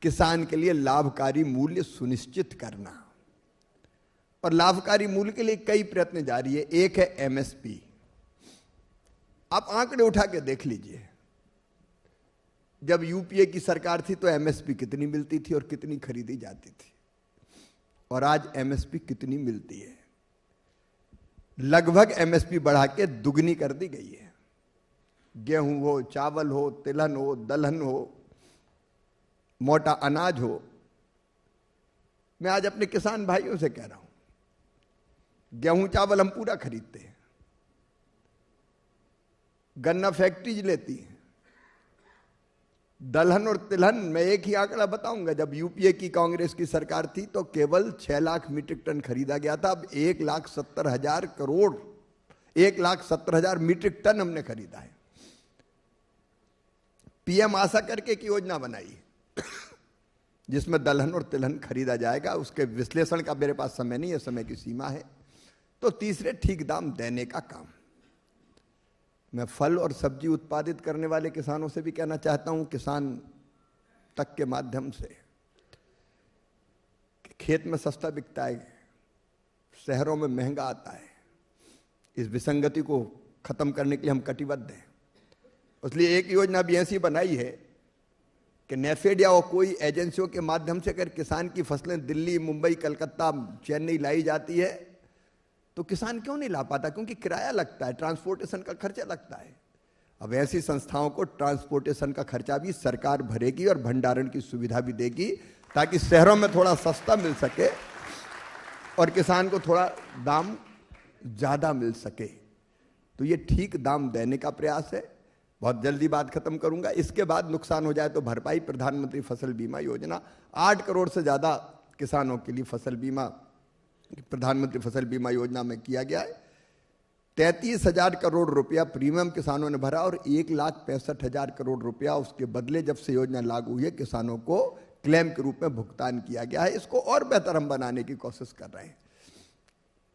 किसान के लिए लाभकारी मूल्य सुनिश्चित करना। और लाभकारी मूल्य के लिए कई प्रयत्न जारी है। एक है एमएसपी। आप आंकड़े उठा के देख लीजिए, जब यूपीए की सरकार थी तो एमएसपी कितनी मिलती थी और कितनी खरीदी जाती थी, और आज एमएसपी कितनी मिलती है। लगभग एमएसपी बढ़ा के दुगनी कर दी गई है। गेहूं हो, चावल हो, तिलहन हो, दलहन हो, मोटा अनाज हो। मैं आज अपने किसान भाइयों से कह रहा हूं, गेहूं चावल हम पूरा खरीदते हैं, गन्ना फैक्ट्रीज लेती है। दलहन और तिलहन में एक ही आंकड़ा बताऊंगा, जब यूपीए की कांग्रेस की सरकार थी तो केवल 6 लाख मीट्रिक टन खरीदा गया था। अब 1,70,000 करोड़, 1,70,000 मीट्रिक टन हमने खरीदा है। पीएम आशा करके की योजना बनाई जिसमें दलहन और तिलहन खरीदा जाएगा। उसके विश्लेषण का मेरे पास समय नहीं है, समय की सीमा है। तो तीसरे, ठीक दाम देने का काम। मैं फल और सब्जी उत्पादित करने वाले किसानों से भी कहना चाहता हूं, किसान तक के माध्यम से, खेत में सस्ता बिकता है, शहरों में महंगा आता है। इस विसंगति को खत्म करने के लिए हम कटिबद्ध हैं। इसलिए एक योजना भी ऐसी बनाई है कि नेफेड या कोई एजेंसियों के माध्यम से अगर किसान की फसलें दिल्ली, मुंबई, कलकत्ता, चेन्नई लाई जाती है तो किसान क्यों नहीं ला पाता? क्योंकि किराया लगता है, ट्रांसपोर्टेशन का खर्चा लगता है। अब ऐसी संस्थाओं को ट्रांसपोर्टेशन का खर्चा भी सरकार भरेगी और भंडारण की सुविधा भी देगी, ताकि शहरों में थोड़ा सस्ता मिल सके और किसान को थोड़ा दाम ज्यादा मिल सके। तो ये ठीक दाम देने का प्रयास है। बहुत जल्दी बात खत्म करूंगा। इसके बाद नुकसान हो जाए तो भरपाई, प्रधानमंत्री फसल बीमा योजना, 8 करोड़ से ज्यादा किसानों के लिए फसल बीमा प्रधानमंत्री फसल बीमा योजना में किया गया है। 33,000 करोड़ रुपया प्रीमियम किसानों ने भरा और 1,65,000 करोड़ रुपया उसके बदले जब से योजना लागू हुई है किसानों को क्लेम के रूप में भुगतान किया गया है। इसको और बेहतर हम बनाने की कोशिश कर रहे हैं।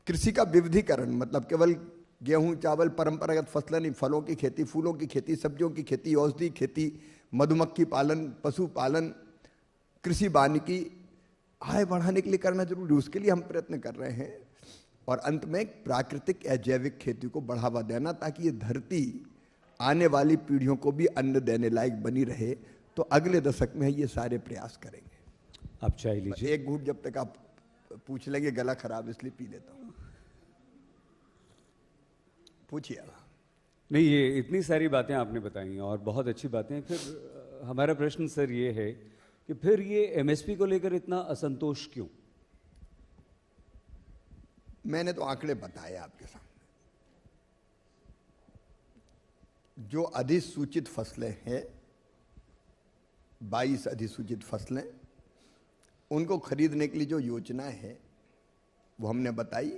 कृषि का विविधीकरण, मतलब केवल गेहूं चावल परंपरागत फसलें नहीं, फलों की खेती, फूलों की खेती, सब्जियों की खेती, औषधि खेती, मधुमक्खी पालन, पशुपालन, कृषि वानिकी, आय बढ़ाने के लिए करना जरूरी है। उसके लिए हम प्रयत्न कर रहे हैं। और अंत में प्राकृतिक या जैविक खेती को बढ़ावा देना, ताकि ये धरती आने वाली पीढ़ियों को भी अन्न देने लायक बनी रहे। तो अगले दशक में ये सारे प्रयास करेंगे। आप चाय लीजिए। एक घूंट जब तक आप पूछ लेंगे, गला खराब इसलिए पी लेता हूं। पूछिए। नहीं, ये इतनी सारी बातें आपने बताई और बहुत अच्छी बातें। फिर हमारा प्रश्न सर ये है कि फिर ये एमएसपी को लेकर इतना असंतोष क्यों? मैंने तो आंकड़े बताए आपके सामने। जो अधिसूचित फसलें हैं, 22 अधिसूचित फसलें, उनको खरीदने के लिए जो योजनाएं हैं वो हमने बताई।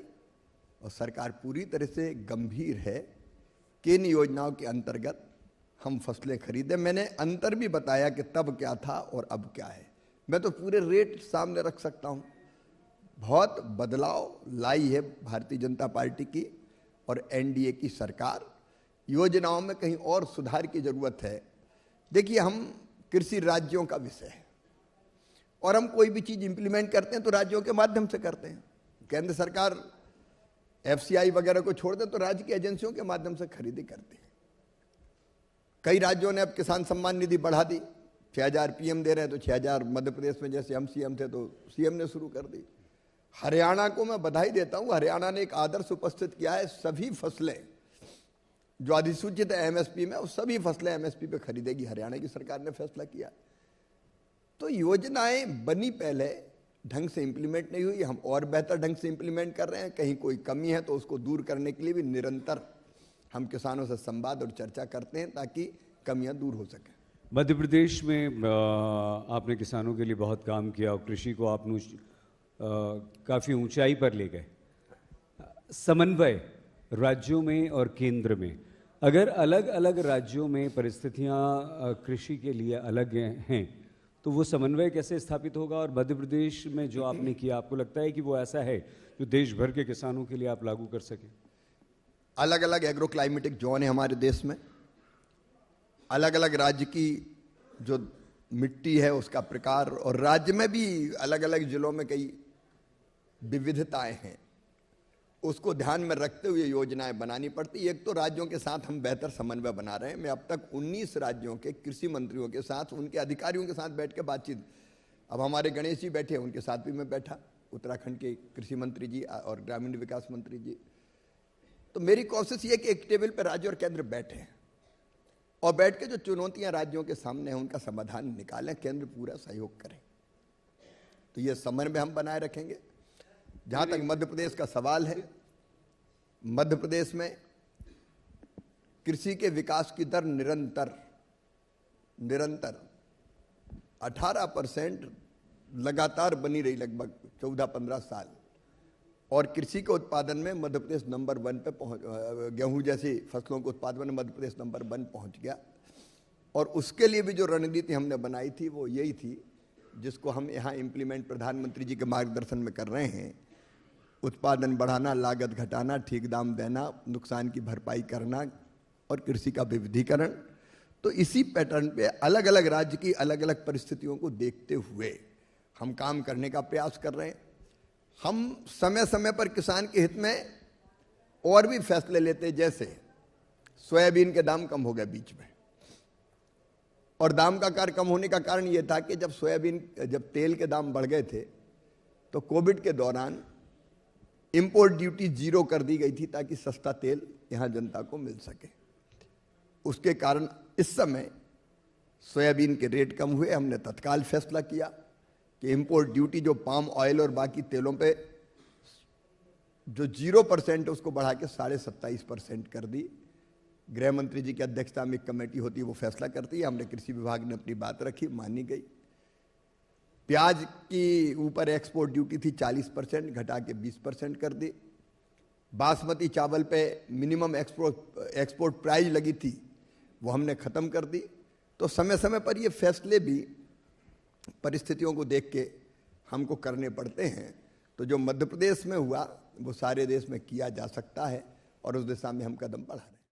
और सरकार पूरी तरह से गंभीर है कि इन योजनाओं के अंतर्गत हम फसलें खरीदें। मैंने अंतर भी बताया कि तब क्या था और अब क्या है। मैं तो पूरे रेट सामने रख सकता हूं। बहुत बदलाव लाई है भारतीय जनता पार्टी की और एनडीए की सरकार। योजनाओं में कहीं और सुधार की जरूरत है। देखिए, हम कृषि राज्यों का विषय है और हम कोई भी चीज इंप्लीमेंट करते हैं तो राज्यों के माध्यम से करते हैं। केंद्र सरकार एफसीआई वगैरह को छोड़ दे तो राज्य की एजेंसियों के माध्यम से खरीदी करती है। कई राज्यों ने अब किसान सम्मान निधि बढ़ा दी। 6,000 पीएम दे रहे हैं तो 6,000 मध्य प्रदेश में जैसे हम सीएम थे तो सीएम ने शुरू कर दी। हरियाणा को मैं बधाई देता हूं। हरियाणा ने एक आदर्श उपस्थित किया है। सभी फसलें जो अधिसूचित है एमएसपी में, वो सभी फसलें एमएसपी पे खरीदेगी। हरियाणा की सरकार ने फैसला किया। तो योजनाएं बनी, पहले ढंग से इंप्लीमेंट नहीं हुई। हम और बेहतर ढंग से इंप्लीमेंट कर रहे हैं। कहीं कोई कमी है तो उसको दूर करने के लिए भी निरंतर हम किसानों से संवाद और चर्चा करते हैं ताकि कमियां दूर हो सके। मध्य प्रदेश में आपने किसानों के लिए बहुत काम किया और कृषि को आपने काफ़ी ऊंचाई पर ले गए। समन्वय राज्यों में और केंद्र में, अगर अलग अलग राज्यों में परिस्थितियां कृषि के लिए अलग हैं तो वो समन्वय कैसे स्थापित होगा? और मध्य प्रदेश में जो आपने किया, आपको लगता है कि वो ऐसा है जो देश भर के किसानों के लिए आप लागू कर सकें? अलग अलग एग्रो क्लाइमेटिक जोन है हमारे देश में। अलग अलग राज्य की जो मिट्टी है उसका प्रकार, और राज्य में भी अलग अलग जिलों में कई विविधताएं हैं, उसको ध्यान में रखते हुए योजनाएं बनानी पड़ती। एक तो राज्यों के साथ हम बेहतर समन्वय बना रहे हैं। मैं अब तक 19 राज्यों के कृषि मंत्रियों के साथ, उनके अधिकारियों के साथ बैठ के बातचीत, अब हमारे गणेश जी बैठे, उनके साथ भी मैं बैठा, उत्तराखंड के कृषि मंत्री जी और ग्रामीण विकास मंत्री जी। तो मेरी कोशिश ये कि एक टेबल पर राज्य और केंद्र बैठे और बैठ के जो चुनौतियां राज्यों के सामने हैं उनका समाधान निकालें, केंद्र पूरा सहयोग करें। तो ये समन्वय हम बनाए रखेंगे। जहां तक मध्य प्रदेश का सवाल है, मध्य प्रदेश में कृषि के विकास की दर निरंतर 18% लगातार बनी रही, लगभग 14-15 साल। और कृषि के उत्पादन में मध्य प्रदेश नंबर 1 पे पहुंच, गेहूं जैसी फसलों के उत्पादन में मध्य प्रदेश नंबर 1 पहुंच गया। और उसके लिए भी जो रणनीति हमने बनाई थी वो यही थी, जिसको हम यहाँ इम्प्लीमेंट प्रधानमंत्री जी के मार्गदर्शन में कर रहे हैं। उत्पादन बढ़ाना, लागत घटाना, ठीक दाम देना, नुकसान की भरपाई करना और कृषि का विविधीकरण। तो इसी पैटर्न पे अलग अलग राज्य की अलग अलग परिस्थितियों को देखते हुए हम काम करने का प्रयास कर रहे हैं। हम समय समय पर किसान के हित में और भी फैसले लेते, जैसे सोयाबीन के दाम कम हो गए बीच में, और दाम का कार्य कम होने का कारण यह था कि जब तेल के दाम बढ़ गए थे तो कोविड के दौरान इंपोर्ट ड्यूटी 0 कर दी गई थी ताकि सस्ता तेल यहां जनता को मिल सके। उसके कारण इस समय सोयाबीन के रेट कम हुए। हमने तत्काल फैसला किया कि इंपोर्ट ड्यूटी जो पाम ऑयल और बाकी तेलों पे जो 0% है उसको बढ़ा के 27.5% कर दी। गृह मंत्री जी की अध्यक्षता में एक कमेटी होती है, वो फैसला करती है। हमने कृषि विभाग ने अपनी बात रखी, मानी गई। प्याज की ऊपर एक्सपोर्ट ड्यूटी थी 40%, घटा के 20% कर दी। बासमती चावल पे मिनिमम एक्सपोर्ट प्राइस लगी थी, वो हमने ख़त्म कर दी। तो समय समय पर ये फैसले भी परिस्थितियों को देख के हमको करने पड़ते हैं। तो जो मध्य प्रदेश में हुआ वो सारे देश में किया जा सकता है और उस दिशा में हम कदम बढ़ा रहे हैं।